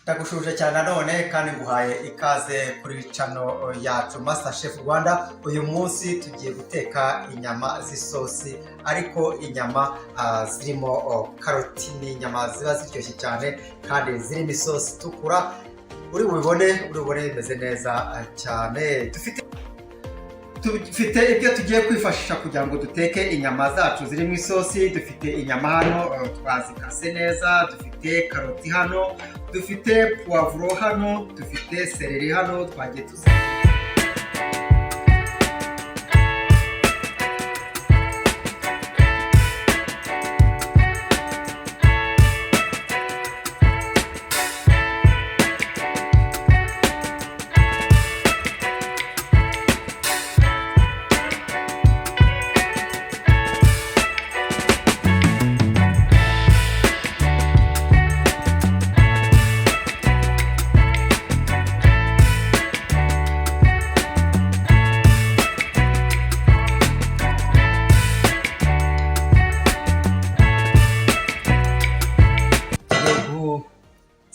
Ndagushuje cyane nanone kandi nguhaye ikaze kuri chano yacu Master Chef Rwanda. Uyu munsi tugiye guteka inyama z'isosi, ariko inyama zirimo karoti. Ni inyama ziba ziryoshye cyane kandi zirimo isosi itukura. uri bubone bimeze neza cyane. Dufite ibyo tugiye kwifashisha kugira ngo duteke inyama zacu zirimo isosi. Dufite inyama hano twazikase neza, dufite karoti hano, dufite puwavuro hano, dufite seleri hano twagiye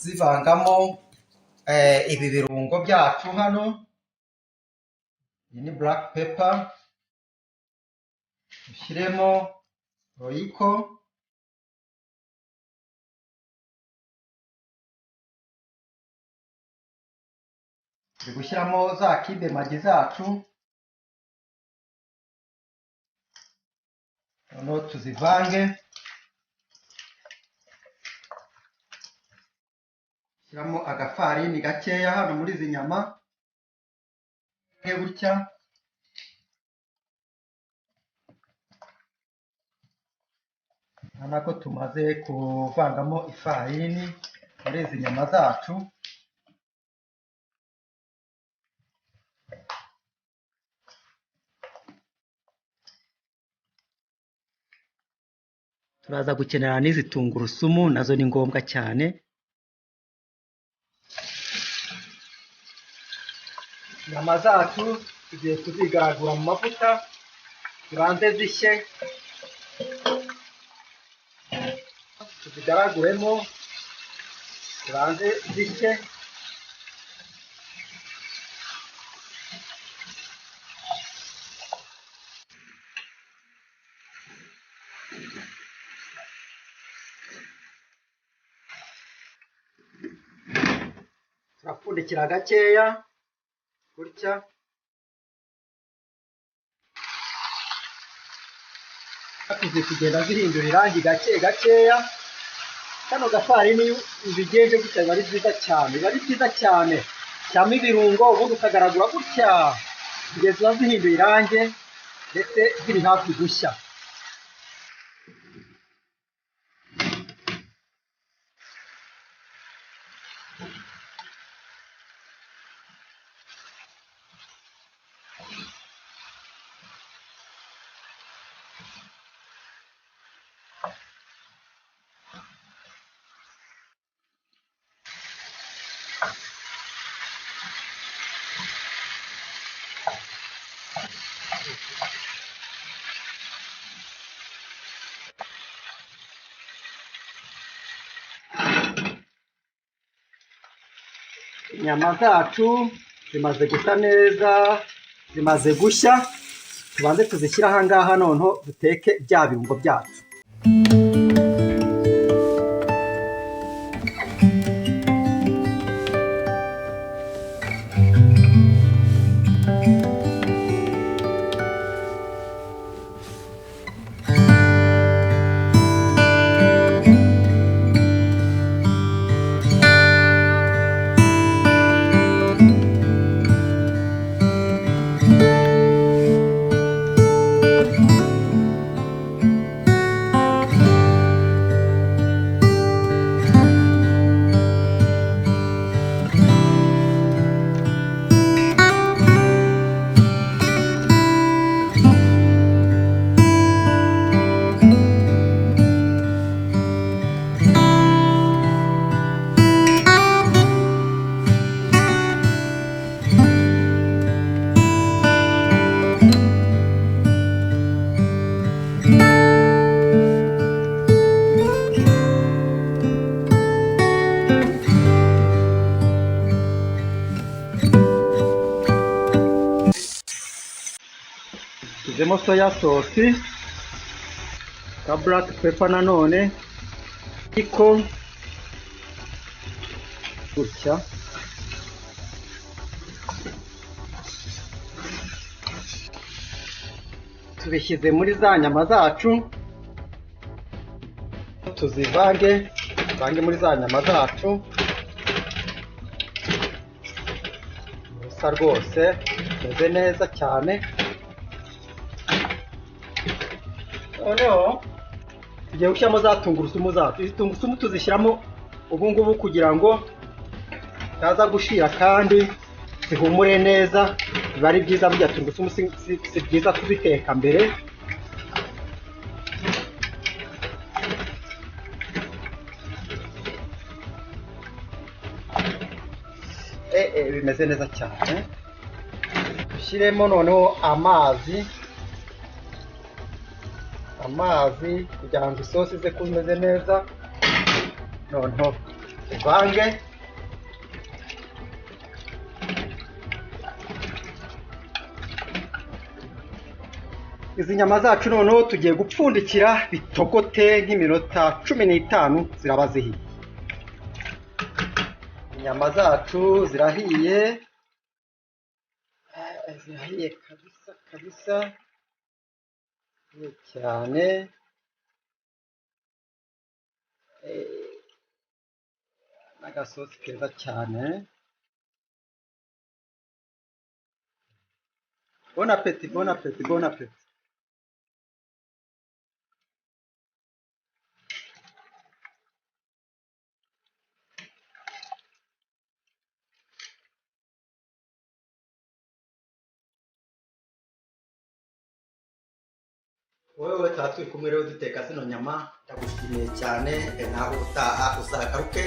zivangamo ibi birungo byacu hano. Iyi ni black pepper, ushyiremo royiko, turi gushyiramo za kibe magi zacu, noneho tuzivange. Shyiramo agafarini gakeya hano muri izi nyama gutya. Urabona ko tumaze kuvangamo ifarini muri izi nyama zacu. Turaza gukenera n'izi tungurusumu, nazo ni ngombwa cyane. Inyama zacu tugiye kuzigaragura mu mavuta, zibanze zishye, tuzigaraguremo zibanze zishye. Turapfundikira gakeya gutya. Tuzi kugenda zihindura irangi gakeya. Kano gafarini ubigenje gutya biba ari byiza cyane, biba ari byiza cyane. Cyangwa ibirungo ubundi ukagaragura gutya kugeza ziba zihinduye irangi ndetse ziri hafi gushya. Inyama zacu zimaze gusa neza, zimaze gushya. Tubanze tuzishyira aha ngaha, noneho duteke bya birungo byacu. dushyizemo soya sosi, ka black pepper nanone, ariko gutya tubishyize muri za nyama zacu, tuzivange muri za nyama zacu, bisa rwose bimeze neza cyane. Noneho tugiye gushyiramo za tungurusumu zacu. Izi tungurusumu tuzishyiramo ubu ngubu kugira ngo zitaza gushira kandi zihumure neza. Biba ari byiza, burya tungurusumu si byiza kuziteka mbere. Bimeze neza cyane. Dushyiremo noneho amazi kugira ngo isosi ize kuba imeze neza. Noneho tuvange. Izi nyama zacu noneho tugiye gupfundikira bitogote nk'iminota 15 ziraba zihiye. Inyama zacu zirahiye kabisa cyane. N'agasosi keza cyane. Bon appétit, bon appétit, bon appétit. Wowe tuba turi kumwe rero duteka zino nyama, ndagushimiye cyane. Naho utaha uzagaruke.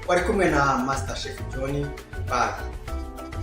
Wari kumwe na Master Chef John. Bye.